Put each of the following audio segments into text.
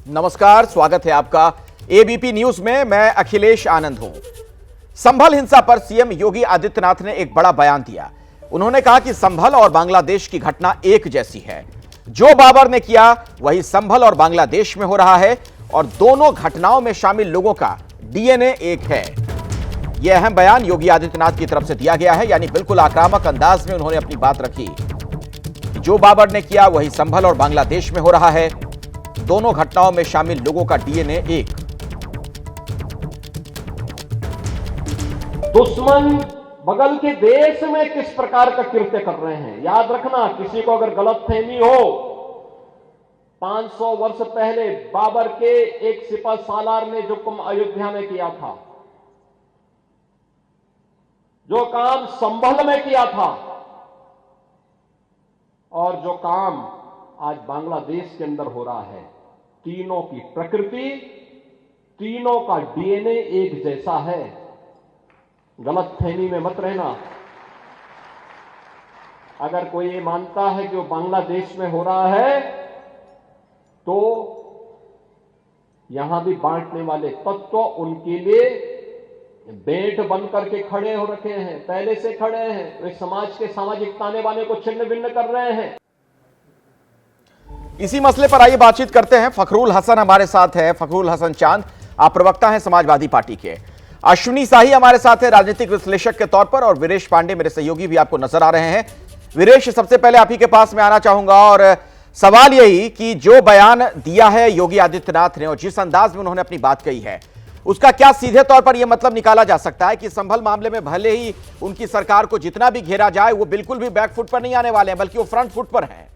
नमस्कार, स्वागत है आपका एबीपी न्यूज में। मैं अखिलेश आनंद हूं। संभल हिंसा पर सीएम योगी आदित्यनाथ ने एक बड़ा बयान दिया। उन्होंने कहा कि संभल और बांग्लादेश की घटना एक जैसी है। जो बाबर ने किया वही संभल और बांग्लादेश में हो रहा है और दोनों घटनाओं में शामिल लोगों का डीएनए एक है। यह अहम बयान योगी आदित्यनाथ की तरफ से दिया गया है, यानी बिल्कुल आक्रामक अंदाज में उन्होंने अपनी बात रखी। जो बाबर ने किया वही संभल और बांग्लादेश में हो रहा है। दोनों घटनाओं में शामिल लोगों का डीएनए एक। दुश्मन बगल के देश में किस प्रकार का कृत्य कर रहे हैं, याद रखना। किसी को अगर गलतफहमी हो, 500 वर्ष पहले बाबर के एक सिपह सालार ने जो काम अयोध्या में किया था, जो काम संभल में किया था, और जो काम आज बांग्लादेश के अंदर हो रहा है, तीनों की प्रकृति, तीनों का डीएनए एक जैसा है। गलतफहमी में मत रहना। अगर कोई ये मानता है कि वो बांग्लादेश में हो रहा है, तो यहां भी बांटने वाले तत्व उनके लिए बेट बन करके खड़े हो रखे हैं, पहले से खड़े हैं। वे समाज के सामाजिक ताने बाने को छिन्न भिन्न कर रहे हैं। इसी मसले पर आइए बातचीत करते हैं। फखरुल हसन हमारे साथ है, फखरुल हसन चांद। आप प्रवक्ता हैं समाजवादी पार्टी के। अश्विनी शाही हमारे साथ है राजनीतिक विश्लेषक के तौर पर, और वीरेश पांडे मेरे सहयोगी भी आपको नजर आ रहे हैं। वीरेश, सबसे पहले आप ही के पास में आना चाहूंगा और सवाल यही कि जो बयान दिया है योगी आदित्यनाथ ने और जिस अंदाज में उन्होंने अपनी बात कही है, उसका क्या सीधे तौर पर यह मतलब निकाला जा सकता है कि संभल मामले में भले ही उनकी सरकार को जितना भी घेरा जाए, वो बिल्कुल भी बैक फुट पर नहीं आने वाले हैं, बल्कि वो फ्रंट फुट पर हैं?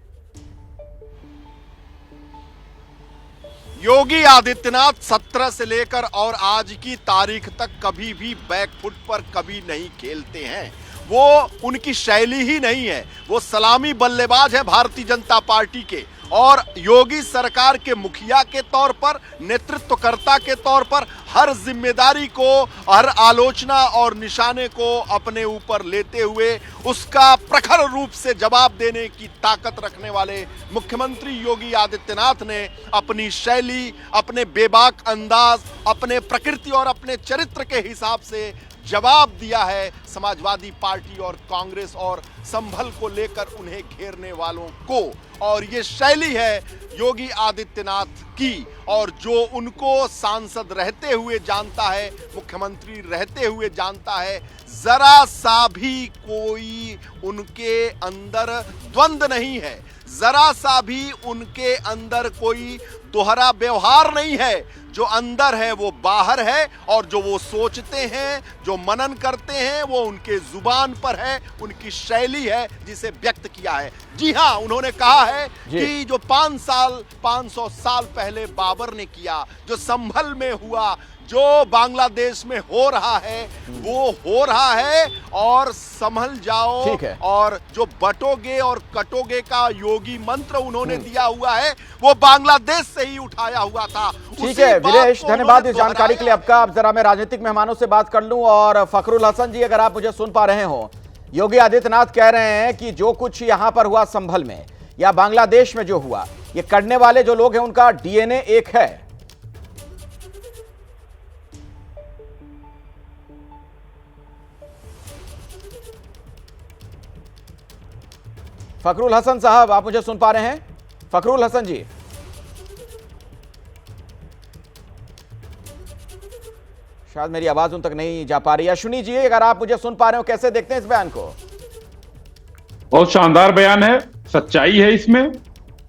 योगी आदित्यनाथ 17 से लेकर और आज की तारीख तक कभी भी बैकफुट पर कभी नहीं खेलते हैं। वो उनकी शैली ही नहीं है। वो सलामी बल्लेबाज है भारतीय जनता पार्टी के, और योगी सरकार के मुखिया के तौर पर, नेतृत्वकर्ता के तौर पर हर जिम्मेदारी को, हर आलोचना और निशाने को अपने ऊपर लेते हुए उसका प्रखर रूप से जवाब देने की ताकत रखने वाले मुख्यमंत्री योगी आदित्यनाथ ने अपनी शैली, अपने बेबाक अंदाज, अपने प्रकृति और अपने चरित्र के हिसाब से जवाब दिया है समाजवादी पार्टी और कांग्रेस और संभल को लेकर उन्हें घेरने वालों को। और ये शैली है योगी आदित्यनाथ की, और जो उनको सांसद रहते हुए जानता है, मुख्यमंत्री रहते हुए जानता है, जरा सा भी कोई उनके अंदर द्वंद्व नहीं है, जरा सा भी उनके अंदर कोई दोहरा व्यवहार नहीं है। जो अंदर है वो बाहर है, और जो वो सोचते हैं, जो मनन करते हैं, वो उनके जुबान पर है, उनकी शैली है जिसे व्यक्त किया है। जी हां, उन्होंने कहा है कि जो 500 साल पहले बाबर ने किया, जो संभल में हुआ, जो बांग्लादेश में हो रहा है, वो हो रहा है, और संभल जाओ। और जो बटोगे और कटोगे का योगी मंत्र उन्होंने दिया हुआ है, वो बांग्लादेश से ही उठाया हुआ था। ठीक है वीरेश, धन्यवाद इस जानकारी के लिए आपका। अब जरा मैं राजनीतिक मेहमानों से बात कर लूं। और फखरुल हसन जी, अगर आप मुझे सुन पा रहे हो, योगी आदित्यनाथ कह रहे हैं कि जो कुछ यहां पर हुआ संभल में या बांग्लादेश में जो हुआ, ये करने वाले जो लोग हैं उनका डीएनए एक है। फखरुल हसन साहब, आप मुझे सुन पा रहे हैं? फखरुल हसन जी, शायद मेरी आवाज उन तक नहीं जा पा रही। अश्विनी जी, अगर आप मुझे सुन पा रहे हो, कैसे देखते हैं इस बयान को? बहुत शानदार बयान है, सच्चाई है इसमें।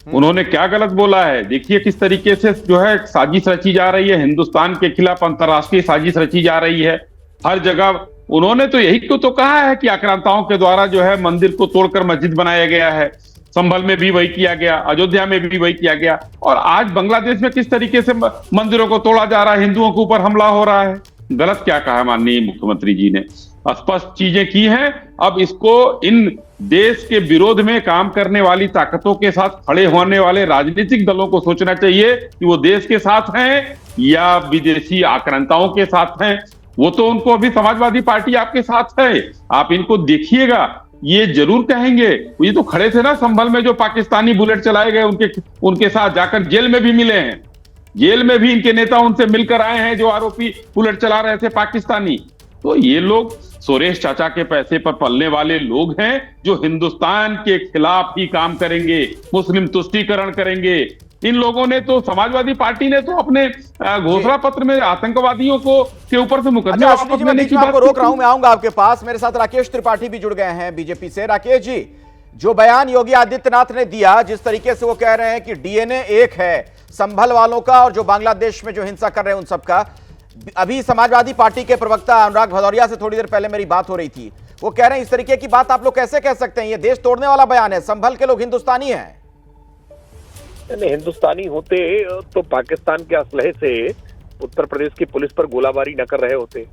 उन्होंने क्या गलत बोला है? देखिए किस तरीके से जो है साजिश रची जा रही है, हिंदुस्तान के खिलाफ अंतर्राष्ट्रीय साजिश रची जा रही है हर जगह। उन्होंने तो यही तो कहा है कि आक्रांताओं के द्वारा जो है मंदिर को तोड़कर मस्जिद बनाया गया है। संभल में भी वही किया गया, अयोध्या में भी वही किया गया, और आज बांग्लादेश में किस तरीके से मंदिरों को तोड़ा जा रहा है, हिंदुओं के ऊपर हमला हो रहा है। गलत क्या कहा माननीय मुख्यमंत्री जी ने, स्पष्ट चीजें की हैं। अब इसको इन देश के विरोध में काम करने वाली ताकतों के साथ खड़े होने वाले राजनीतिक दलों को सोचना चाहिए कि वो देश के साथ हैं या विदेशी आक्रांताओं के साथ हैं। वो तो उनको अभी समाजवादी पार्टी आपके साथ है, आप इनको देखिएगा, ये जरूर कहेंगे। ये तो खड़े थे ना संभल में, जो पाकिस्तानी बुलेट चलाए गए उनके साथ जाकर जेल में भी मिले हैं। जेल में भी इनके नेता उनसे मिलकर आए हैं, जो आरोपी बुलेट चला रहे थे पाकिस्तानी। तो ये लोग सुरेश चाचा के पैसे पर पलने वाले लोग हैं, जो हिंदुस्तान के खिलाफ ही काम करेंगे, मुस्लिम तुष्टीकरण करेंगे। इन लोगों ने तो, समाजवादी पार्टी ने तो अपने घोषणा पत्र में आतंकवादियों को के ऊपर से मुकदमे अच्छा, वापस लेने की बात आपको रोक रहा हूं, मैं आऊंगा आपके पास। मेरे साथ राकेश त्रिपाठी भी जुड़ गए हैं बीजेपी से। राकेश जी, जो बयान योगी आदित्यनाथ ने दिया, जिस तरीके से वो कह रहे हैं कि डीएनए एक है संभल वालों का और जो बांग्लादेश में जो हिंसा कर रहे हैं उन सबका। अभी समाजवादी पार्टी के प्रवक्ता अनुराग भदौरिया से थोड़ी देर पहले मेरी बात हो रही थी, वो कह रहे हैं इस तरीके की बात आप लोग कैसे कह सकते हैं, ये देश तोड़ने वाला बयान है, संभल के लोग हिंदुस्तानी हैं। नहीं, हिंदुस्तानी होते तो पाकिस्तान के असलहे से उत्तर प्रदेश की पुलिस पर गोलाबारी न कर रहे होते।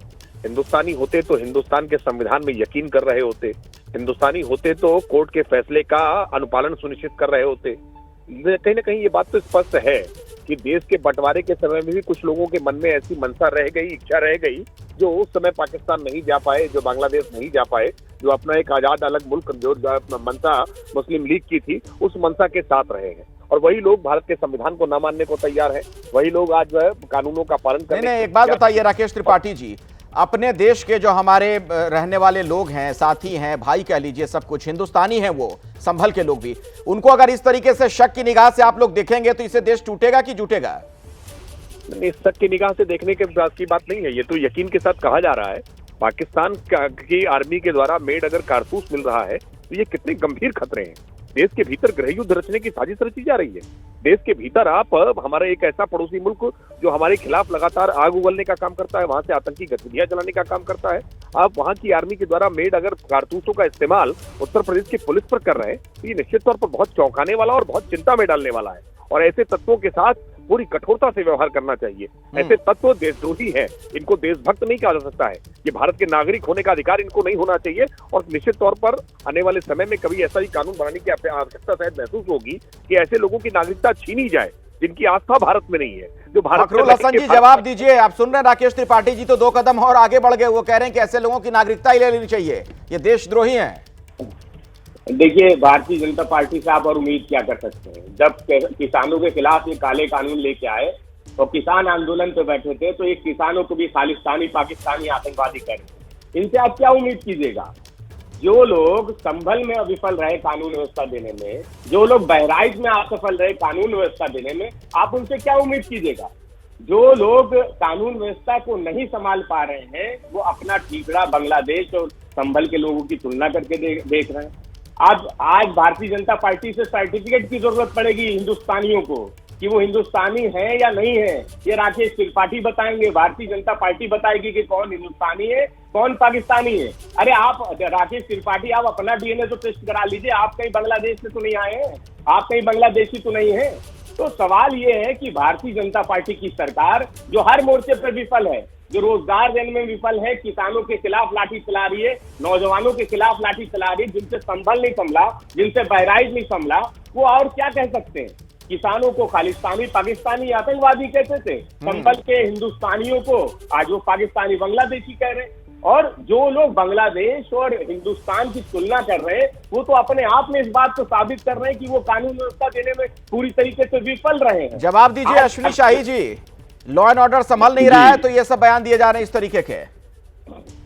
हिंदुस्तानी होते तो हिंदुस्तान के संविधान में यकीन कर रहे होते। हिंदुस्तानी होते तो कोर्ट के फैसले का अनुपालन सुनिश्चित कर रहे होते। कहीं ना कहीं ये बात तो स्पष्ट है कि देश के बंटवारे के समय में भी कुछ लोगों के मन में ऐसी मंशा रह गई, इच्छा रह गई, जो उस समय पाकिस्तान नहीं जा पाए, जो बांग्लादेश नहीं जा पाए, जो अपना एक आजाद अलग मुल्क जो मंशा मुस्लिम लीग की थी, उस मंशा के साथ रहे हैं। और वही लोग भारत के संविधान को न मानने को तैयार है, वही लोग आज जो है कानूनों का पालन करने। नहीं, एक बात बताइए राकेश त्रिपाठी जी, अपने देश के जो हमारे रहने वाले लोग हैं, साथी हैं, भाई कह लीजिए, सब कुछ हिंदुस्तानी हैं, वो संभल के लोग भी, उनको अगर इस तरीके से शक की निगाह से आप लोग देखेंगे तो इससे देश टूटेगा कि जुटेगा? नहीं, शक की निगाह से देखने के की बात नहीं है, ये तो यकीन के साथ कहा जा रहा है। पाकिस्तान की आर्मी के द्वारा मेड अगर कारतूस मिल रहा है तो ये कितने गंभीर खतरे हैं। देश के भीतर गृह युद्ध रचने की साजिश रची जा रही है। देश के भीतर आप हमारा एक ऐसा पड़ोसी मुल्क जो हमारे खिलाफ लगातार आग उगलने का काम करता है, वहां से आतंकी गतिविधियां चलाने का काम करता है, आप वहां की आर्मी के द्वारा मेड अगर कारतूसों का इस्तेमाल उत्तर प्रदेश की पुलिस पर कर रहे हैं तो ये निश्चित तौर पर बहुत चौंकाने वाला और बहुत चिंता में डालने वाला है। और ऐसे तत्वों के साथ पूरी कठोरता से व्यवहार करना चाहिए। ऐसे तत्व देशद्रोही हैं, इनको देशभक्त नहीं कहा जा सकता है। ये भारत के नागरिक होने का अधिकार इनको नहीं होना चाहिए। और निश्चित तौर पर आने वाले समय में कभी ऐसा ही कानून बनाने की आवश्यकता शायद महसूस होगी कि ऐसे लोगों की नागरिकता छीनी जाए जिनकी आस्था भारत में नहीं है, जो भारत। फखरुल हसन जी, जवाब दीजिए। आप सुन रहे हैं राकेश त्रिपाठी जी तो 2 कदम और आगे बढ़ गए, वो कह रहे हैं कि ऐसे लोगों की नागरिकता ही ले लेनी चाहिए, ये देशद्रोही हैं। देखिए, भारतीय जनता पार्टी से आप और उम्मीद क्या कर सकते हैं? जब किसानों के खिलाफ ये काले कानून लेके आए और किसान आंदोलन पे बैठे थे तो एक किसानों को भी खालिस्तानी पाकिस्तानी आतंकवादी करे, इनसे आप क्या उम्मीद कीजिएगा? जो लोग संभल में विफल रहे कानून व्यवस्था देने में, जो लोग बहराइच में असफल रहे कानून व्यवस्था देने में, आप उनसे क्या उम्मीद कीजिएगा? जो लोग कानून व्यवस्था को नहीं संभाल पा रहे हैं वो अपना ठीकरा बांग्लादेश और संभल के लोगों की तुलना करके देख रहे हैं। अब आज भारतीय जनता पार्टी से सर्टिफिकेट की जरूरत पड़ेगी हिंदुस्तानियों को कि वो हिंदुस्तानी है या नहीं है, ये राकेश त्रिपाठी बताएंगे। भारतीय जनता पार्टी बताएगी कि कौन हिंदुस्तानी है कौन पाकिस्तानी है। अरे आप राकेश त्रिपाठी, आप अपना डीएनए तो टेस्ट करा लीजिए, आप कहीं बांग्लादेश से तो नहीं आए हैं, आप कहीं बांग्लादेशी तो नहीं है। तो सवाल ये है कि भारतीय जनता पार्टी की सरकार जो हर मोर्चे पर विफल है, जो रोजगार देने में विफल है, किसानों के खिलाफ लाठी चला रही है, नौजवानों के खिलाफ लाठी चला रही है, जिनसे संभल नहीं संभला, जिनसे बहराइच नहीं संभला, वो और क्या कह सकते हैं? किसानों को खालिस्तानी पाकिस्तानी आतंकवादी कहते थे, संभल के हिंदुस्तानियों को आज वो पाकिस्तानी बांग्लादेशी कह रहे हैं। और जो लोग बांग्लादेश और हिंदुस्तान की तुलना कर रहे हैं वो तो अपने आप में इस बात को साबित कर रहे हैं कि वो कानून व्यवस्था देने में पूरी तरीके से विफल रहे हैं। जवाब दीजिए अश्विनी शाही जी, लॉ एंड ऑर्डर संभल नहीं रहा है तो ये सब बयान दिए जा रहे हैं इस तरीके के।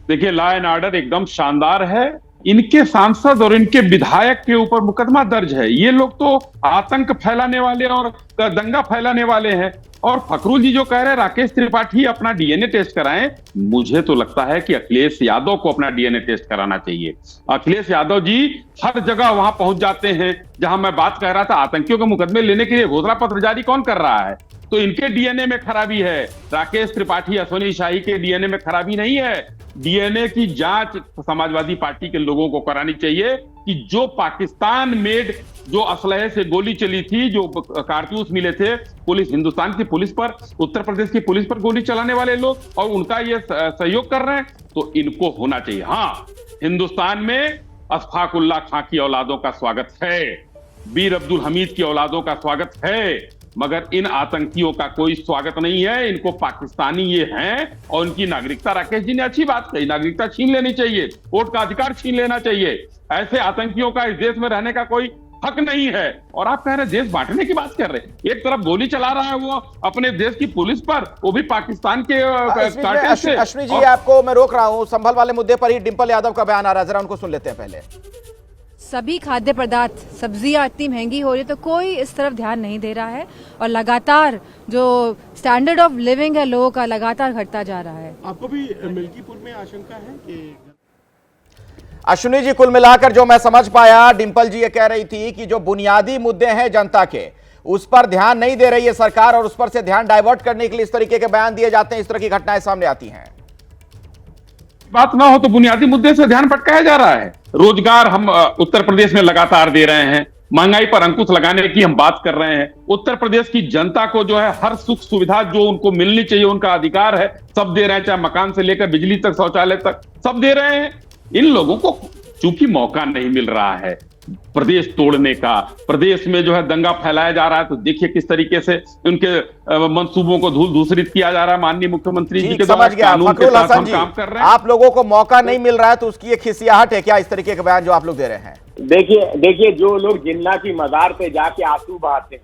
देखिए, लॉ एंड ऑर्डर एकदम शानदार है। इनके सांसद और इनके विधायक के ऊपर मुकदमा दर्ज है। ये लोग तो आतंक फैलाने वाले और दंगा फैलाने वाले हैं। और फखरुल जी जो कह रहे हैं राकेश त्रिपाठी अपना डीएनए टेस्ट कराएं, मुझे तो लगता है कि अखिलेश यादव को अपना डीएनए टेस्ट कराना चाहिए। अखिलेश यादव जी हर जगह वहां पहुंच जाते हैं जहां मैं बात कह रहा था। आतंकियों के मुकदमे लेने के लिए घोषणा पत्र जारी कौन कर रहा है? तो इनके डीएनए में खराबी है। राकेश त्रिपाठी, अश्विनी शाही के डीएनए में खराबी नहीं है। डीएनए की जांच समाजवादी पार्टी के लोगों को करानी चाहिए कि जो पाकिस्तान मेड जो असलहे से गोली चली थी, जो कारतूस मिले थे, पुलिस, हिंदुस्तान की पुलिस पर, उत्तर प्रदेश की पुलिस पर गोली चलाने वाले लोग और उनका ये सहयोग कर रहे हैं, तो इनको होना चाहिए। हाँ, हिंदुस्तान में अशफाक उल्लाह खां की औलादों का स्वागत है, बीर अब्दुल हमीद की औलादों का स्वागत है, मगर इन आतंकियों का कोई स्वागत नहीं है। इनको पाकिस्तानी ये हैं और उनकी नागरिकता, राकेश जी ने अच्छी बात कही, नागरिकता छीन लेनी चाहिए, वोट का अधिकार छीन लेना चाहिए। ऐसे आतंकियों का इस देश में रहने का कोई हक नहीं है। और आप कह रहे हैं देश बांटने की बात कर रहे हैं। एक तरफ गोली चला रहा है वो अपने देश की पुलिस पर, वो भी पाकिस्तान के काटे से। अश्विनी जी, आपको मैं रोक रहा हूं, संभल वाले मुद्दे पर ही डिंपल यादव का बयान आ रहा है, जरा उनको सुन लेते हैं पहले। सभी खाद्य पदार्थ, सब्जियां इतनी महंगी हो रही है तो कोई इस तरफ ध्यान नहीं दे रहा है और लगातार जो स्टैंडर्ड ऑफ लिविंग है लोगों का लगातार घटता जा रहा है। आपको भी मिल्कीपुर में आशंका है कि अश्विनी जी, कुल मिलाकर जो मैं समझ पाया, डिंपल जी ये कह रही थी कि जो बुनियादी मुद्दे हैं जनता के, उस पर ध्यान नहीं दे रही है सरकार और उस पर से ध्यान डाइवर्ट करने के लिए इस तरीके के बयान दिए जाते हैं, इस तरह की घटनाएं सामने आती हैं। बात ना हो तो बुनियादी मुद्दे से ध्यान भटकाया जा रहा है। रोजगार हम उत्तर प्रदेश में लगातार दे रहे हैं, महंगाई पर अंकुश लगाने की हम बात कर रहे हैं। उत्तर प्रदेश की जनता को जो है हर सुख सुविधा जो उनको मिलनी चाहिए, उनका अधिकार है, सब दे रहे हैं, चाहे मकान से लेकर बिजली तक, शौचालय तक, सब दे रहे हैं। इन लोगों को चूंकि मौका नहीं मिल रहा है प्रदेश तोड़ने का, प्रदेश में जो है दंगा फैलाया जा रहा है, तो देखिए किस तरीके से उनके मंसूबों को धूल दूसरित किया जा रहा है। माननीय मुख्यमंत्री जी के द्वारा कानून के तहत हम काम कर रहे हैं। आप लोगों को मौका नहीं मिल रहा है तो उसकी एक खिसियाहट है क्या इस तरीके के बयान जो आप लोग दे रहे हैं? देखिए जो लोग जिन्ना की मजार पे जाके आंसू बहाते हैं,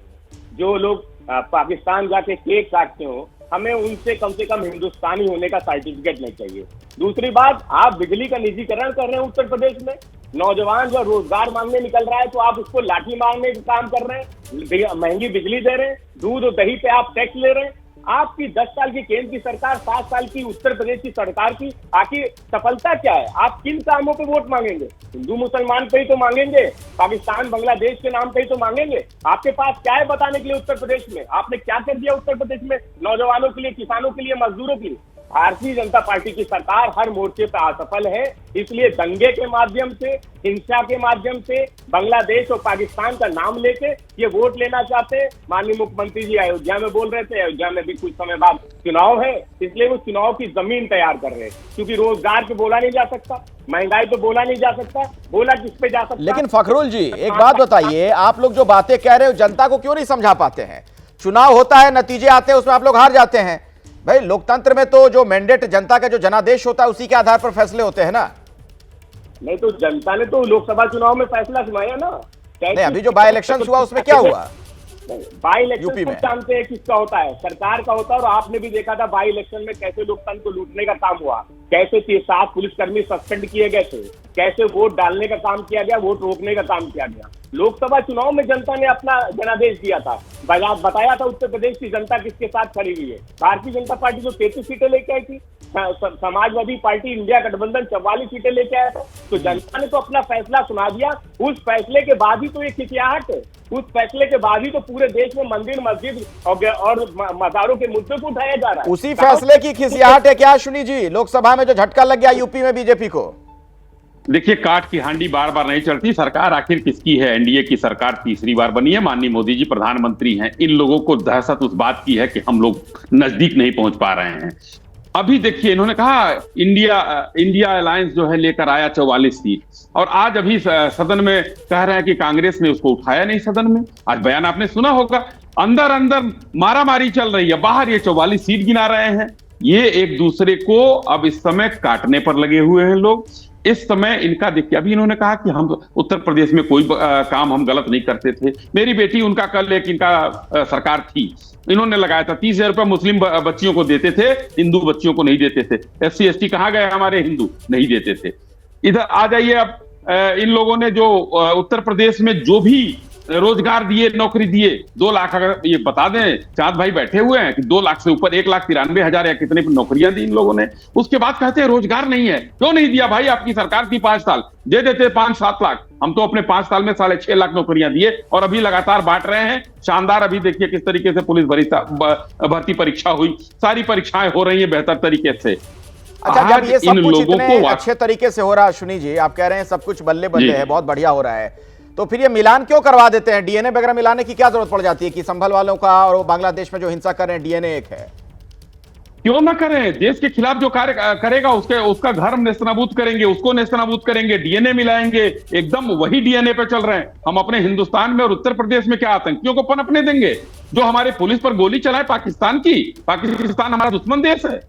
जो लोग पाकिस्तान जाके केक काटते हो, हमें उनसे कम से कम हिंदुस्तानी होने का सर्टिफिकेट नहीं चाहिए। दूसरी बात, आप बिजली का निजीकरण कर रहे हैं उत्तर प्रदेश में, नौजवान जो रोजगार मांगने निकल रहा है तो आप उसको लाठी मारने का काम कर रहे हैं, महंगी बिजली दे रहे हैं, दूध और दही पे आप टैक्स ले रहे हैं। आपकी 10 साल की केंद्र की सरकार, 7 साल की उत्तर प्रदेश की सरकार की आखिर सफलता क्या है? आप किन कामों पे वोट मांगेंगे? हिंदू मुसलमान पे ही तो मांगेंगे, पाकिस्तान बांग्लादेश के नाम पे ही तो मांगेंगे। आपके पास क्या है बताने के लिए उत्तर प्रदेश में? आपने क्या कर दिया उत्तर प्रदेश में नौजवानों के लिए, किसानों के लिए, मजदूरों के लिए? भारतीय जनता पार्टी की सरकार हर मोर्चे पर असफल है, इसलिए दंगे के माध्यम से, हिंसा के माध्यम से, बांग्लादेश और पाकिस्तान का नाम लेके ये वोट लेना चाहते हैं। माननीय मुख्यमंत्री जी अयोध्या में बोल रहे थे, अयोध्या में भी कुछ समय बाद चुनाव है, इसलिए वो चुनाव की जमीन तैयार कर रहे हैं, क्योंकि रोजगार पे बोला नहीं जा सकता, महंगाई पे बोला नहीं जा सकता, बोला किस पे जा सकता। लेकिन फखरुल जी, एक बात बताइए, आप लोग जो बातें कह रहे हो जनता को क्यों नहीं समझा पाते हैं? चुनाव होता है, नतीजे आते हैं, उसमें आप लोग हार जाते हैं। भाई लोकतंत्र में तो जो मैंडेट जनता का जो जनादेश होता है उसी के आधार पर फैसले होते हैं ना। नहीं तो जनता ने तो लोकसभा चुनाव में फैसला सुनाया ना। नहीं, अभी जो बाय इलेक्शन हुआ उसमें क्या हुआ? बाई इलेक्शन यूपी तो में जानते हैं किसका होता है, सरकार का होता है। और आपने भी देखा था बाई इलेक्शन में कैसे लोकतंत्र को लूटने का काम हुआ, कैसे 7 पुलिसकर्मी सस्पेंड किए गए थे, कैसे वोट डालने का काम किया गया, वोट रोकने का काम किया गया। लोकसभा चुनाव में जनता ने अपना जनादेश दिया था, बताया था उत्तर प्रदेश की जनता किसके साथ खड़ी हुई है। भारतीय जनता पार्टी जो 33 सीटें लेके आई थी, समाजवादी पार्टी इंडिया गठबंधन 44 सीटें लेके आया था, तो जनता ने तो अपना फैसला सुना दिया। उस फैसले के बाद ही तो ये खिसियाहट है, उस फैसले के बाद ही तो पूरे देश में मंदिर, मस्जिद और मजारों के मुद्दे को उठाया जा रहा है। उसी फैसले की खिसियाहट है क्या सुनी जी? लोकसभा में जो झटका लग गया यूपी में बीजेपी को। देखिए, काट की हांडी बार बार नहीं चलती। सरकार आखिर किसकी है? एनडीए की सरकार तीसरी बार बनी है, माननीय मोदी जी प्रधानमंत्री हैं। इन लोगों को दहशत उस बात की है कि हम लोग नजदीक नहीं पहुंच पा रहे हैं। अभी देखिए, इन्होंने कहा इंडिया अलायंस जो है लेकर आया 44 सीट, और आज अभी सदन में कह रहे हैं कि कांग्रेस ने उसको उठाया नहीं सदन में। आज बयान आपने सुना होगा, अंदर अंदर मारामारी चल रही है, बाहर ये 44 सीट गिना रहे हैं। ये एक दूसरे को अब इस समय काटने पर लगे हुए हैं लोग। इस समय इनका देखिए, अभी इन्होंने कहा कि हम उत्तर प्रदेश में कोई काम हम गलत नहीं करते थे। मेरी बेटी, उनका कल एक इनका सरकार थी, इन्होंने लगाया था 30,000 रुपए मुस्लिम बच्चियों को देते थे, हिंदू बच्चियों को नहीं देते थे। SC ST कहाँ गए हमारे हिंदू? नहीं देते थे। इधर आ जाइए, अब इन लोगों ने जो उत्तर प्रदेश में जो भी रोजगार दिए, नौकरी दिए, 2 लाख, अगर ये बता दें, चांद भाई बैठे हुए हैं कि 2 लाख से ऊपर 1,93,000 या कितने नौकरियां दी इन लोगों ने। उसके बाद कहते हैं रोजगार नहीं है। क्यों नहीं दिया भाई? आपकी सरकार थी 5 साल, दे देते 5-7 लाख। हम तो अपने 5 साल में 6.5 लाख नौकरियां दिए और अभी लगातार बांट रहे हैं। शानदार। अभी देखिए किस तरीके से पुलिस भर्ती परीक्षा हुई, सारी परीक्षाएं हो रही है बेहतर तरीके से। अच्छा, जब ये सब कुछ इतने अच्छे तरीके से हो रहा है सुनी जी, आप कह रहे हैं सब कुछ बल्ले बल्ले है, बहुत बढ़िया हो रहा है, तो फिर ये मिलान क्यों करवा देते हैं? डीएनए वगैरह मिलाने की क्या जरूरत पड़ जाती है कि संभल वालों का और बांग्लादेश में जो हिंसा कर रहे हैं डीएनए एक है? क्यों ना करें? देश के खिलाफ जो कार्य करेगा उसका घर हम नेस्तनाबूद करेंगे, उसको नेस्तनाबूद करेंगे, डीएनए मिलाएंगे। एकदम वही डीएनए पे चल रहे हैं। हम अपने हिंदुस्तान में और उत्तर प्रदेश में क्या आतंकियों को पनपने देंगे? जो हमारे पुलिस पर गोली चलाए पाकिस्तान की, पाकिस्तान हमारा दुश्मन देश है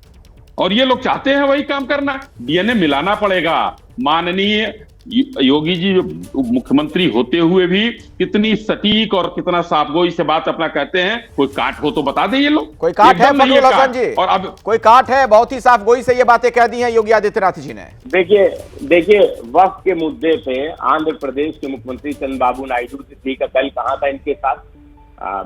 और ये लोग चाहते हैं वही काम करना। डीएनए मिलाना पड़ेगा। माननीय योगी जी मुख्यमंत्री होते हुए भी कितनी सटीक और कितना साफगोई से बात अपना कहते हैं। कोई काट हो तो बता दें ये लोग। कोई काट है एकदम नहीं फखरुल हसन काट। जी? और अब कोई काट है? बहुत ही साफगोई से ये बातें कह दी हैं योगी आदित्यनाथ जी ने। देखिए वक्फ के मुद्दे पे आंध्र प्रदेश के मुख्यमंत्री चंद्रबाबू नायडू जी का दल कहाँ था इनके साथ,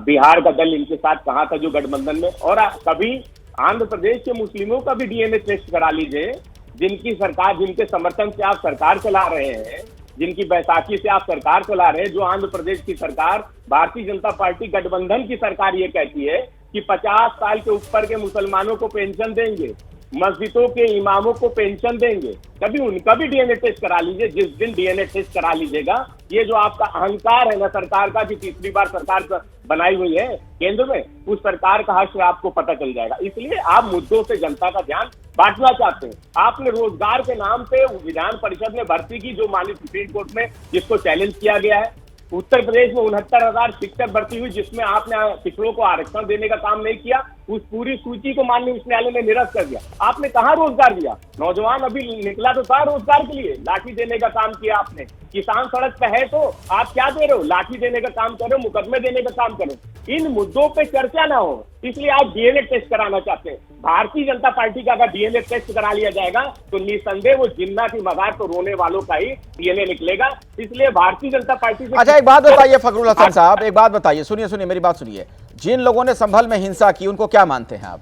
बिहार का दल इनके साथ कहाँ था जो गठबंधन में, और कभी आंध्र प्रदेश के मुस्लिमों का भी डीएनए टेस्ट करा लीजिए, जिनकी सरकार, जिनके समर्थन से आप सरकार चला रहे हैं, जिनकी बैसाखी से आप सरकार चला रहे हैं, जो आंध्र प्रदेश की सरकार भारतीय जनता पार्टी गठबंधन की सरकार ये कहती है कि 50 साल के ऊपर के मुसलमानों को पेंशन देंगे, मस्जिदों के इमामों को पेंशन देंगे, कभी उनका भी डीएनए टेस्ट करा लीजिए। जिस दिन डीएनए टेस्ट करा लीजिएगा, ये जो आपका अहंकार है ना सरकार का, कि तीसरी बार सरकार बनाई हुई है केंद्र में, उस सरकार का हश्र आपको पता चल जाएगा। इसलिए आप मुद्दों से जनता का ध्यान बांटना चाहते हैं। आपने रोजगार के नाम पे विधान परिषद में भर्ती की, जो माननीय सुप्रीम कोर्ट में जिसको चैलेंज किया गया है। उत्तर प्रदेश में 69,000 शिक्षक भर्ती हुई, जिसमें आपने पिछड़ों को आरक्षण देने का काम नहीं किया। उस पूरी सूची को माननीय उच्च न्यायालय ने निरस्त कर दिया। आपने कहाँ रोजगार दिया? नौजवान अभी निकला तो था रोजगार के लिए, लाठी देने का काम किया आपने। किसान सड़क पे है तो आप क्या दे रहे हो? लाठी देने का काम करो, मुकदमे देने का काम करो। इन मुद्दों पे चर्चा ना हो, इसलिए आप डीएनए टेस्ट कराना चाहते हैं। भारतीय जनता पार्टी का अगर डीएनए टेस्ट करा लिया जाएगा तो निसंदेह वो जिन्ना की मगार तो रोने वालों का ही डीएनए निकलेगा। इसलिए भारतीय जनता पार्टी से अच्छा, एक बात बताइए फखरुल हसन साहब, एक बात बताइए, सुनिए मेरी बात सुनिए। जिन लोगों ने संभल में हिंसा की उनको क्या मानते हैं आप?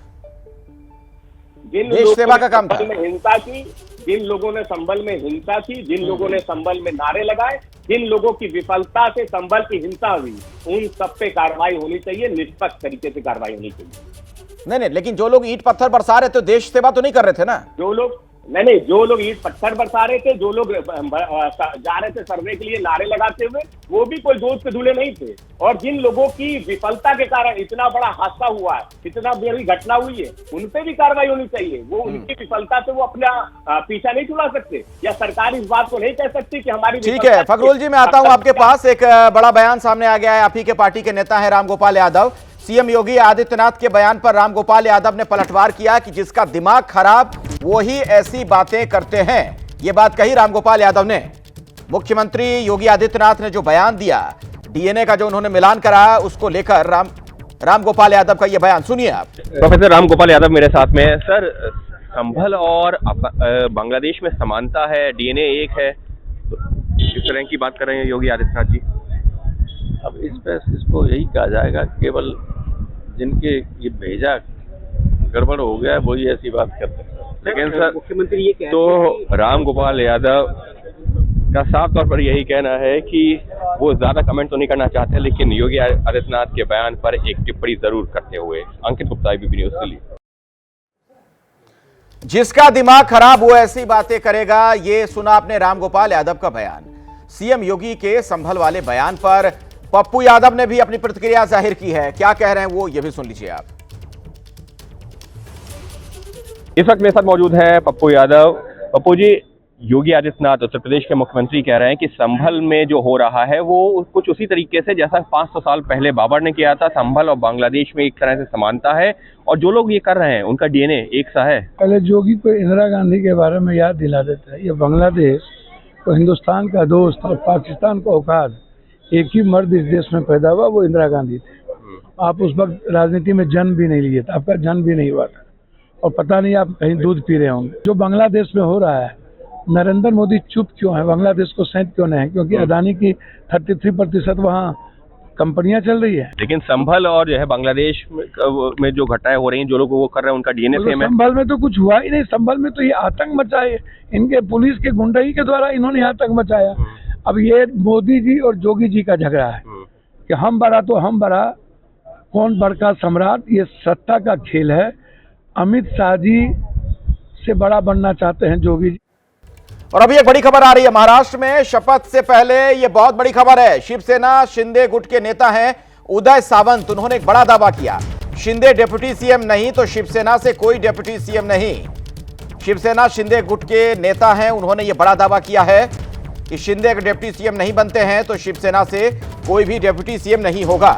देश सेवा का काम था। हिंसा की, जिन लोगों ने संभल में हिंसा की, जिन लोगों ने संभल में नारे लगाए, जिन लोगों की विफलता से संभल की हिंसा हुई, उन सब पे कार्रवाई होनी चाहिए, निष्पक्ष तरीके से कार्रवाई होनी चाहिए। नहीं, लेकिन जो लोग ईंट पत्थर बरसा रहे थे देश सेवा तो नहीं कर रहे थे ना? जो लोग ईंट पत्थर बरसा रहे थे, जो लोग जा रहे थे सर्वे के लिए नारे लगाते हुए, वो भी कोई दोस्त के दूल्हे नहीं थे। और जिन लोगों की विफलता के कारण इतना बड़ा हादसा हुआ है, इतना बड़ी घटना हुई है, उन पे भी कार्रवाई होनी चाहिए। वो उनकी विफलता से वो अपना पीछा नहीं छुड़ा सकते, या सरकार इस बात को नहीं कह सकती कि हमारी। ठीक है फखरुल जी, मैं आता हूं आपके पास। एक बड़ा बयान सामने आ गया है, आप ही के पार्टी के नेता है रामगोपाल यादव। सीएम योगी आदित्यनाथ के बयान पर रामगोपाल यादव ने पलटवार किया कि जिसका दिमाग खराब वो ही ऐसी बातें करते हैं। ये बात कही रामगोपाल यादव ने। मुख्यमंत्री योगी आदित्यनाथ ने जो बयान दिया, डीएनए का जो उन्होंने मिलान कराया, उसको लेकर रामगोपाल यादव का ये बयान सुनिए आप। प्रोफेसर रामगोपाल यादव मेरे साथ में है। सर, संभल और बांग्लादेश में समानता है, डीएनए एक है, तो इस तरह की बात कर रहे हैं योगी आदित्यनाथ जी। अब इसको यही कहा जाएगा, केवल जिनके ये भेजा गड़बड़ हो गया वही ऐसी बात करते हैं। लेकिन सर मुख्यमंत्री ये कहते तो रामगोपाल यादव का साफ तौर पर यही कहना है कि वो ज्यादा कमेंट तो नहीं करना चाहते, लेकिन योगी आदित्यनाथ के बयान पर एक टिप्पणी जरूर करते हुए। अंकित गुप्ता, एबीपी न्यूज के लिए। जिसका दिमाग खराब वो ऐसी बातें करेगा, ये सुना आपने रामगोपाल यादव का बयान। सीएम योगी के संभल वाले बयान पर पप्पू यादव ने भी अपनी प्रतिक्रिया जाहिर की है। क्या कह रहे हैं वो, ये भी सुन लीजिए आप। इस वक्त मेरे साथ मौजूद है पप्पू यादव। पप्पू जी, योगी आदित्यनाथ उत्तर प्रदेश के मुख्यमंत्री कह रहे हैं कि संभल में जो हो रहा है वो कुछ उसी तरीके से जैसा 500 साल पहले बाबर ने किया था। संभल और बांग्लादेश में एक तरह से समानता है, और जो लोग ये कर रहे हैं उनका डीएनए एक सा है। पहले योगी को इंदिरा गांधी के बारे में याद दिला देता है। ये बांग्लादेश तो हिंदुस्तान का दोस्त और पाकिस्तान का औकात, एक ही मर्द इस देश में पैदा हुआ, वो इंदिरा गांधी थे। आप उस वक्त राजनीति में जन्म भी नहीं लिए थे, आपका जन्म भी नहीं हुआ था, और पता नहीं आप कहीं दूध पी रहे होंगे। जो बांग्लादेश में हो रहा है, नरेंद्र मोदी चुप क्यों है, बांग्लादेश को सैंत क्यों नहीं है? क्योंकि अदानी की 33% वहाँ कंपनियां चल रही है। लेकिन संभल और जो है बांग्लादेश में जो घटनाएं हो रही हैं, जो लोग वो कर रहे हैं, उनका डीएनए सेम है। संभल में तो कुछ हुआ ही नहीं। संभल में तो ये आतंक मचा है, इनके पुलिस के गुंडई के द्वारा इन्होंने आतंक मचाया। अब ये मोदी जी और योगी जी का झगड़ा है कि हम बड़ा तो हम बड़ा, कौन बड़का सम्राट। ये सत्ता का खेल है। अमित शाह जी से बड़ा बनना चाहते हैं योगी जी। और अभी एक बड़ी खबर आ रही है महाराष्ट्र में। शपथ से पहले ये बहुत बड़ी खबर है। शिवसेना शिंदे गुट के नेता हैं उदय सावंत, उन्होंने एक बड़ा दावा किया। शिंदे डिप्टी सीएम नहीं तो शिवसेना से कोई डिप्टी सीएम नहीं। शिवसेना शिंदे गुट के नेता हैं, उन्होंने ये बड़ा दावा किया है कि शिंदे के डिप्टी सीएम नहीं बनते हैं तो शिवसेना से कोई भी डिप्टी सीएम नहीं होगा।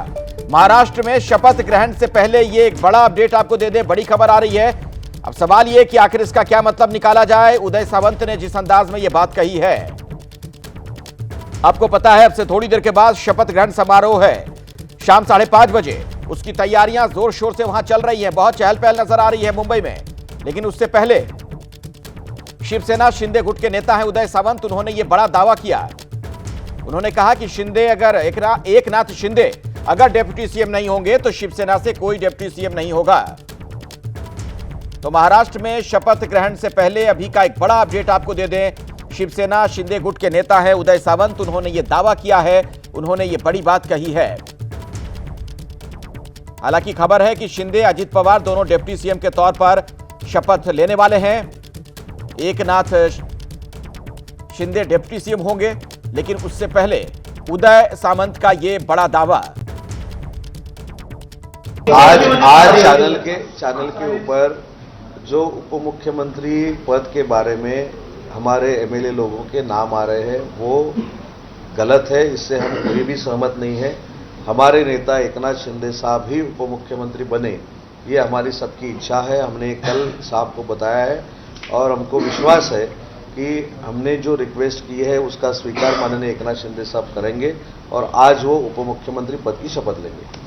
महाराष्ट्र में शपथ ग्रहण से पहले ये एक बड़ा अपडेट आपको दे दे, बड़ी खबर आ रही है। अब सवाल ये कि आखिर इसका क्या मतलब निकाला जाए। उदय सावंत ने जिस अंदाज में ये बात कही है, आपको पता है अब से थोड़ी देर के बाद शपथ ग्रहण समारोह है, शाम 5:30 बजे। उसकी तैयारियां जोर शोर से वहां चल रही हैं, बहुत चहल पहल नजर आ रही है मुंबई में। लेकिन उससे पहले शिवसेना शिंदे गुट के नेता हैं उदय सामंत, उन्होंने यह बड़ा दावा किया। उन्होंने कहा कि एकनाथ शिंदे अगर डिप्टी सीएम नहीं होंगे तो शिवसेना से कोई डिप्टी सीएम नहीं होगा। तो महाराष्ट्र में शपथ ग्रहण से पहले अभी का एक बड़ा अपडेट आपको दे दें। शिवसेना शिंदे गुट के नेता हैं उदय सामंत, उन्होंने यह दावा किया है, उन्होंने ये बड़ी बात कही है। हालांकि खबर है कि शिंदे अजित पवार दोनों डिप्टी सीएम के तौर पर शपथ लेने वाले हैं। एकनाथ शिंदे डिप्टी सीएम होंगे, लेकिन उससे पहले उदय सामंत का ये बड़ा दावा। आज चैनल के ऊपर जो उप मुख्यमंत्री पद के बारे में हमारे एमएलए लोगों के नाम आ रहे हैं वो गलत है, इससे हम कोई भी सहमत नहीं है। हमारे नेता एकनाथ शिंदे साहब ही उप मुख्यमंत्री बने, ये हमारी सबकी इच्छा है। हमने कल साहब को बताया है और हमको विश्वास है कि हमने जो रिक्वेस्ट की है उसका स्वीकार माननीय एकनाथ शिंदे साहब करेंगे और आज वो उप मुख्यमंत्री पद की शपथ लेंगे।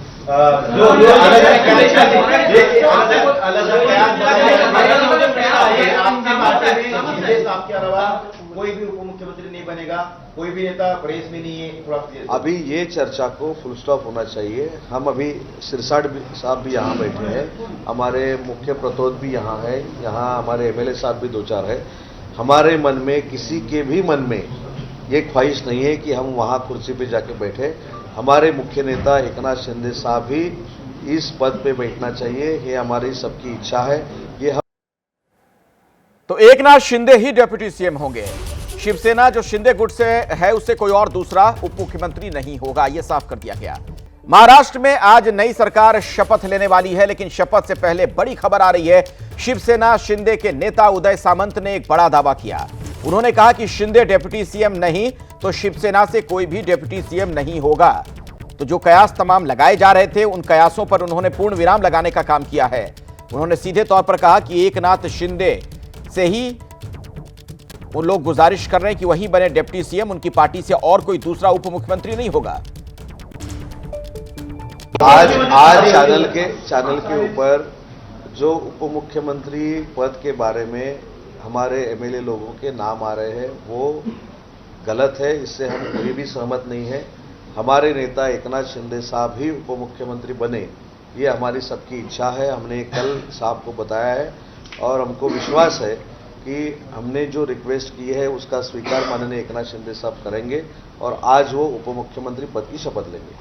कोई भी उप मुख्यमंत्री नहीं बनेगा, कोई भी नेता प्रेस में नहीं है, थोड़ा अभी ये चर्चा को फुल स्टॉप होना चाहिए। हम अभी सिरसाट साहब भी यहाँ बैठे हैं, हमारे मुख्य प्रतोद भी यहाँ है, यहाँ हमारे एमएलए साहब भी 2-4 है। हमारे मन में किसी के भी मन में ये ख्वाहिश नहीं है कि हम वहाँ कुर्सी पे जाके बैठे। हमारे मुख्य नेता एकनाथ शिंदे साहब ही इस पद पे बैठना चाहिए, ये हमारी सबकी इच्छा है। ये तो एकनाथ शिंदे ही डिप्टी सीएम होंगे। शिवसेना जो शिंदे गुट से है उससे कोई और दूसरा उप मुख्यमंत्री नहीं होगा, यह साफ कर दिया गया। महाराष्ट्र में आज नई सरकार शपथ लेने वाली है, लेकिन शपथ से पहले बड़ी खबर आ रही है। शिवसेना शिंदे के नेता उदय सामंत ने एक बड़ा दावा किया। उन्होंने कहा कि शिंदे डिप्टी सीएम नहीं तो शिवसेना से कोई भी डिप्टी सीएम नहीं होगा। तो जो कयास तमाम लगाए जा रहे थे उन कयासों पर उन्होंने पूर्ण विराम लगाने का काम किया है। उन्होंने सीधे तौर पर कहा कि एकनाथ शिंदे से ही वो लोग गुजारिश कर रहे हैं कि वही बने डिप्टी सीएम, उनकी पार्टी से और कोई दूसरा उप मुख्यमंत्री नहीं होगा। आज चैनल के ऊपर जो उप मुख्यमंत्री पद के बारे में हमारे एमएलए लोगों के नाम आ रहे हैं वो गलत है, इससे हम कोई भी सहमत नहीं है। हमारे नेता एकनाथ शिंदे साहब ही उप मुख्यमंत्री बने, ये हमारी सबकी इच्छा है। हमने कल साहब को बताया है और हमको विश्वास है कि हमने जो रिक्वेस्ट की है उसका स्वीकार माननीय एकनाथ शिंदे साहब करेंगे और आज वो उप मुख्यमंत्री पद की शपथ लेंगे।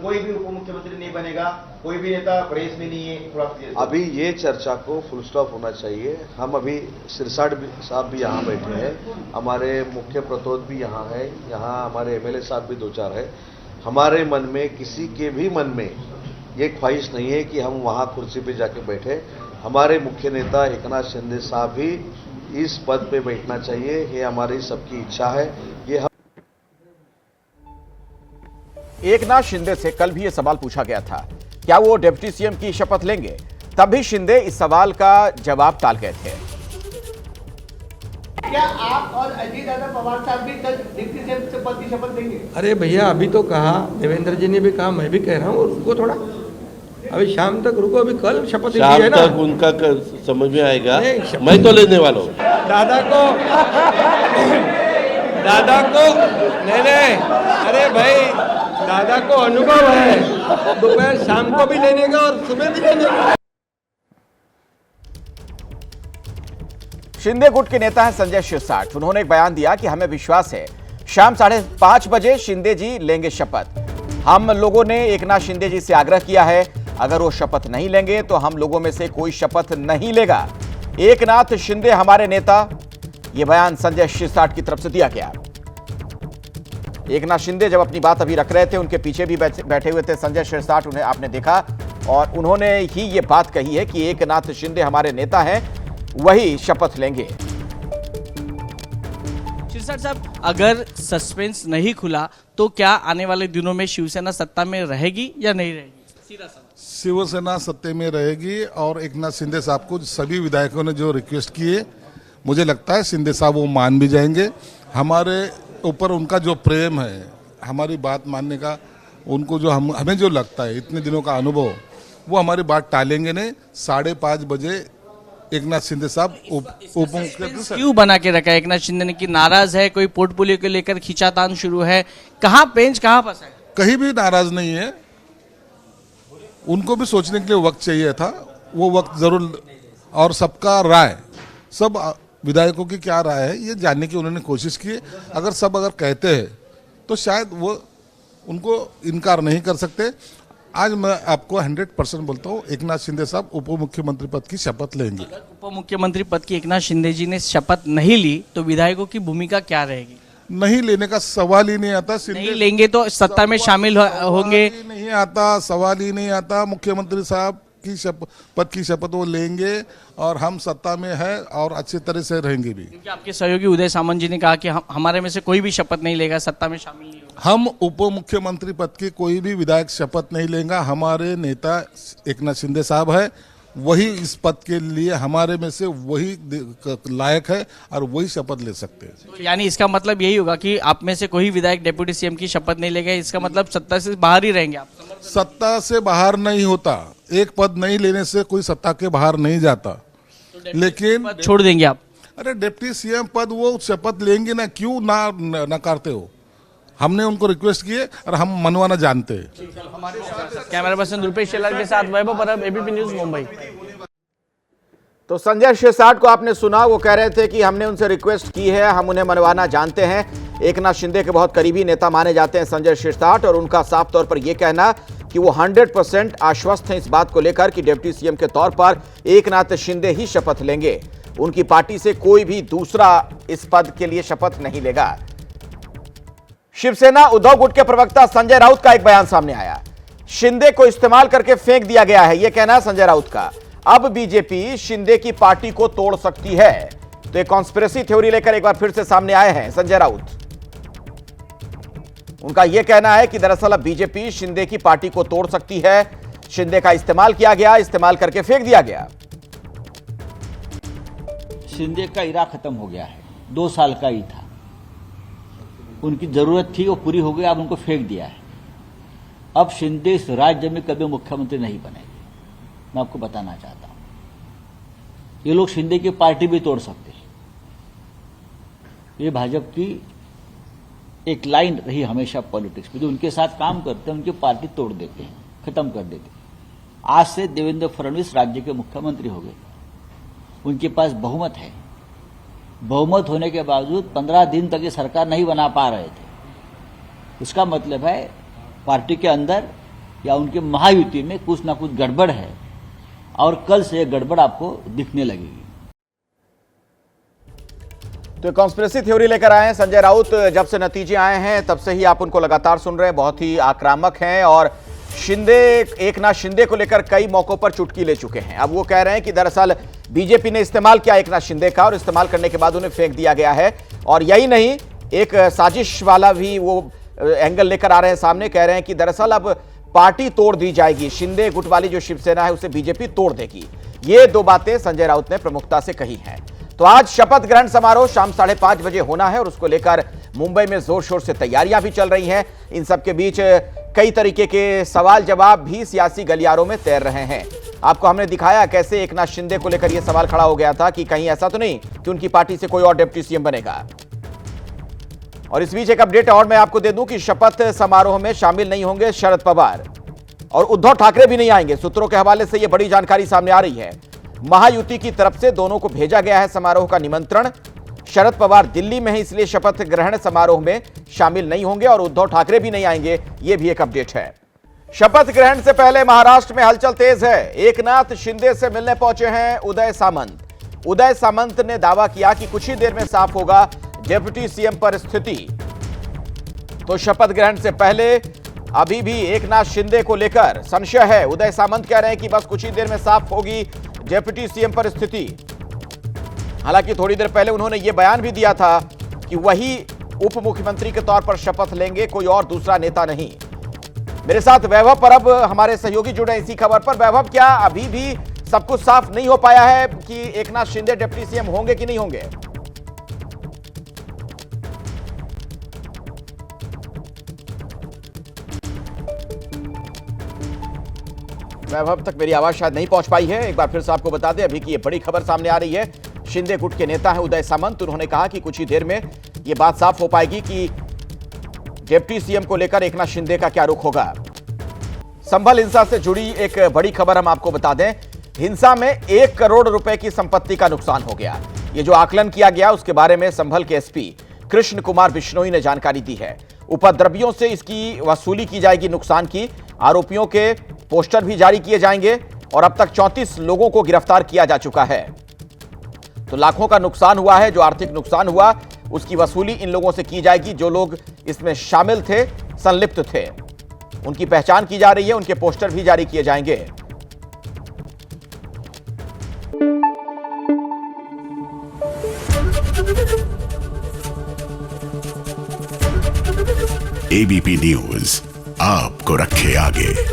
कोई भी उप मुख्यमंत्री नहीं बनेगा, कोई भी नेता प्रेस में नहीं है, थोड़ा अभी ये चर्चा को फुल स्टॉप होना चाहिए। हम अभी सिरसाट साहब भी यहाँ बैठे हैं, हमारे मुख्य प्रतोद भी यहाँ है, यहाँ हमारे एमएलए साहब भी 2-4 है। हमारे मन में किसी के भी मन में ये ख्वाहिश नहीं है कि हम वहाँ कुर्सी पे जाके बैठे। हमारे मुख्य नेता एकनाथ शिंदे साहब ही इस पद पे बैठना चाहिए, ये हमारी सबकी इच्छा है। ये एकनाथ शिंदे से कल भी यह सवाल पूछा गया था, क्या वो डिप्टी सीएम की शपथ लेंगे? तब भी शिंदे इस सवाल का जवाब टाल गए थे। क्या आप और अजीत पवार साहब भी कल डिप्टी सीएम से पद की शपथ लेंगे? अरे भैया अभी तो कहा, देवेंद्र जी ने भी कहा, मैं भी कह रहा हूँ, रुको थोड़ा, अभी शाम तक रुको, अभी कल शपथ शाम है ना, तक उनका समझ में आएगा। मैं तो लेने वाला हूँ दादा को नहीं, अरे भाई दादा को अनुभव है, दोपहर शाम को भी लेने का और सुबह भी लेने का। शिंदे गुट के नेता हैं संजय शिरसाट। उन्होंने एक बयान दिया कि हमें विश्वास है शाम 5:30 बजे शिंदे जी लेंगे शपथ। हम लोगों ने एकनाथ शिंदे जी से आग्रह किया है, अगर वो शपथ नहीं लेंगे तो हम लोगों में से कोई शपथ नहीं लेगा। एकनाथ शिंदे हमारे नेता, यह बयान संजय शिरसाट की तरफ से दिया गया। एकनाथ शिंदे जब अपनी बात अभी रख रहे थे, उनके पीछे भी बैठे हुए थे संजय शिरसाट, उन्हें आपने देखा, और उन्होंने ही ये बात कही है कि एकनाथ शिंदे हमारे नेता हैं, वही शपथ लेंगे। शिरसाट साहब, अगर सस्पेंस नहीं खुला तो क्या आने वाले दिनों में शिवसेना सत्ता में रहेगी या नहीं रहेगी? शिवसेना सत्ते में रहेगी और एकनाथ शिंदे साहब को सभी विधायकों ने जो रिक्वेस्ट किए, मुझे लगता है शिंदे साहब वो मान भी जाएंगे। हमारे ऊपर उनका जो प्रेम है, हमारी बात मानने का, उनको जो हमें जो लगता है इतने दिनों का अनुभव, वो हमारी बात टालेंगे नहीं। 5:30 बजे एकनाथ शिंदे साहब उप मुख्यमंत्री क्यों बना के रखा है एकनाथ शिंदे ने कि नाराज है, कोई पोर्टफोलियो को लेकर खींचातान शुरू है? कहाँ पेंच कहाँ फंसा है? कहीं भी नाराज नहीं है। उनको भी सोचने के लिए वक्त चाहिए था, वो वक्त जरूर, और सबका राय, सब विधायकों की क्या राय है ये जानने की उन्होंने कोशिश की। अगर कहते हैं तो शायद वो उनको इनकार नहीं कर सकते। आज मैं आपको 100% बोलता हूँ, एकनाथ शिंदे साहब उप मुख्यमंत्री पद की शपथ लेंगे। उप मुख्यमंत्री पद की एकनाथ शिंदे जी ने शपथ नहीं ली तो विधायकों की भूमिका क्या रहेगी? नहीं लेने का सवाल ही नहीं आता। नहीं लेंगे तो सत्ता में शामिल होंगे? नहीं आता, सवाल ही नहीं आता। मुख्यमंत्री साहब की पद की शपथ वो लेंगे और हम सत्ता में है और अच्छी तरह से रहेंगे भी। क्योंकि आपके सहयोगी उदय सामंत जी ने कहा कि हमारे में से कोई भी शपथ नहीं लेगा, सत्ता में शामिल नहीं होगा। हम उप मुख्यमंत्री पद की कोई भी विधायक शपथ नहीं लेगा। हमारे नेता एकनाथ शिंदे साहब है, वही इस पद के लिए हमारे में से वही लायक है और वही शपथ ले सकते हैं। तो यानी इसका मतलब यही होगा कि आप में से कोई विधायक डिप्टी सीएम की शपथ नहीं लेगा, इसका मतलब सत्ता से बाहर ही रहेंगे आप? सत्ता से बाहर नहीं होता, एक पद नहीं लेने से कोई सत्ता के बाहर नहीं जाता। तो लेकिन छोड़ देंगे आप? अरे डिप्टी सीएम पद वो शपथ लेंगे ना, क्यों ना नकारते हो? हमने उनको रिक्वेस्ट किए और हम मनवाना जानते हैं। कैमरा पर्सन रुपेश शेलार के साथ वैभव परब, एबीपी न्यूज, मुंबई। तो संजय शिरसाट को आपने सुना, वो कह रहे थे कि हमने उनसे रिक्वेस्ट की है, हम उन्हें मनवाना जानते हैं। एकनाथ शिंदे के बहुत करीबी नेता माने जाते हैं संजय शिरसाट, और उनका साफ तौर पर यह कहना कि वो 100% आश्वस्त हैं इस बात को लेकर कि डिप्टी सीएम के तौर पर एकनाथ शिंदे ही शपथ लेंगे। उनकी पार्टी से कोई भी दूसरा इस पद के लिए शपथ नहीं लेगा। शिवसेना उद्धव गुट के प्रवक्ता संजय राउत का एक बयान सामने आया। शिंदे को इस्तेमाल करके फेंक दिया गया है, यह कहना है संजय राउत का। अब बीजेपी शिंदे की पार्टी को तोड़ सकती है। तो एक कॉन्स्पिरेसी थ्योरी लेकर एक बार फिर से सामने आए हैं संजय राउत। उनका यह कहना है कि दरअसल अब बीजेपी शिंदे की पार्टी को तोड़ सकती है। शिंदे का इस्तेमाल किया गया, इस्तेमाल करके फेंक दिया गया। शिंदे का इरा खत्म हो गया है, 2 साल का ही था, उनकी जरूरत थी, वो पूरी हो गई, अब उनको फेंक दिया है। अब शिंदे इस राज्य में कभी मुख्यमंत्री नहीं बनेंगे, मैं आपको बताना चाहता हूं। ये लोग शिंदे की पार्टी भी तोड़ सकते हैं। ये भाजपा की एक लाइन रही हमेशा पॉलिटिक्स में, जो उनके साथ काम करते हैं उनकी पार्टी तोड़ देते हैं, खत्म कर देते हैं। आज से देवेंद्र फडणवीस राज्य के मुख्यमंत्री हो गए, उनके पास बहुमत है। बहुमत होने के बावजूद 15 दिन तक ये सरकार नहीं बना पा रहे थे। इसका मतलब है पार्टी के अंदर या उनके महायुति में कुछ ना कुछ गड़बड़ है, और कल से ये गड़बड़ आपको दिखने लगेगी। तो कॉन्स्पिरेसी थ्योरी लेकर आए हैं संजय राउत। जब से नतीजे आए हैं तब से ही आप उनको लगातार सुन रहे हैं, बहुत ही आक्रामक हैं और एकनाथ शिंदे को लेकर कई मौकों पर चुटकी ले चुके हैं। अब वो कह रहे हैं कि दरअसल बीजेपी ने इस्तेमाल किया एकनाथ शिंदे का, और इस्तेमाल करने के बाद उन्हें फेंक दिया गया है। और यही नहीं, एक साजिश वाला भी वो एंगल लेकर आ रहे हैं सामने। कह रहे हैं कि दरअसल अब पार्टी तोड़ दी जाएगी, शिंदे गुट वाली जो शिवसेना है उसे बीजेपी तोड़ देगी। ये 2 बातें संजय राउत ने प्रमुखता से कही हैं। तो आज शपथ ग्रहण समारोह शाम 5:30 बजे होना है और उसको लेकर मुंबई में जोर शोर से तैयारियां भी चल रही हैं। इन सबके बीच कई तरीके के सवाल जवाब भी सियासी गलियारों में तैर रहे हैं। आपको हमने दिखाया कैसे एकनाथ शिंदे को लेकर यह सवाल खड़ा हो गया था कि कहीं ऐसा तो नहीं कि उनकी पार्टी से कोई और डिप्टी सीएम बनेगा। और इस बीच एक अपडेट और मैं आपको दे दूं कि शपथ समारोह में शामिल नहीं होंगे शरद पवार और उद्धव ठाकरे भी नहीं आएंगे। सूत्रों के हवाले से यह बड़ी जानकारी सामने आ रही है। महायुति की तरफ से दोनों को भेजा गया है समारोह का निमंत्रण। शरद पवार दिल्ली में है, इसलिए शपथ ग्रहण समारोह में शामिल नहीं होंगे और उद्धव ठाकरे भी नहीं आएंगे, यह भी एक अपडेट है। शपथ ग्रहण से पहले महाराष्ट्र में हलचल तेज है। एकनाथ शिंदे से मिलने पहुंचे हैं उदय सामंत। उदय सामंत ने दावा किया कि कुछ ही देर में साफ होगा डिप्टी सीएम पर स्थिति। तो शपथ ग्रहण से पहले अभी भी एकनाथ शिंदे को लेकर संशय है। उदय सामंत कह रहे हैं कि बस कुछ ही देर में साफ होगी डिप्टी सीएम पर स्थिति। हालांकि थोड़ी देर पहले उन्होंने यह बयान भी दिया था कि वही उप मुख्यमंत्री के तौर पर शपथ लेंगे, कोई और दूसरा नेता नहीं। मेरे साथ वैभव परब हमारे सहयोगी जुड़े इसी खबर पर। वैभव, क्या अभी भी सब कुछ साफ नहीं हो पाया है कि एकनाथ शिंदे डिप्टी सीएम होंगे कि नहीं होंगे? वैभव तक मेरी आवाज शायद नहीं पहुंच पाई है। एक बार फिर से आपको बता दें, अभी की ये बड़ी खबर सामने आ रही है। शिंदे गुट के नेता हैं उदय सामंत। उन्होंने कहा कि कुछ ही देर में यह बात साफ हो पाएगी कि डिप्टी सीएम को लेकर एकनाथ शिंदे का क्या रुख होगा। संभल हिंसा से जुड़ी एक बड़ी खबर हम आपको बता दें। हिंसा में 1 करोड़ रुपए की संपत्ति का नुकसान हो गया। ये जो आकलन किया गया उसके बारे में संभल के एसपी कृष्ण कुमार बिश्नोई ने जानकारी दी है। उपद्रवियों से इसकी वसूली की जाएगी नुकसान की। आरोपियों के पोस्टर भी जारी किए जाएंगे और अब तक 34 लोगों को गिरफ्तार किया जा चुका है। तो लाखों का नुकसान हुआ है। जो आर्थिक नुकसान हुआ उसकी वसूली इन लोगों से की जाएगी जो लोग इसमें शामिल थे, संलिप्त थे। उनकी पहचान की जा रही है, उनके पोस्टर भी जारी किए जाएंगे। एबीपी न्यूज आपको रखे आगे।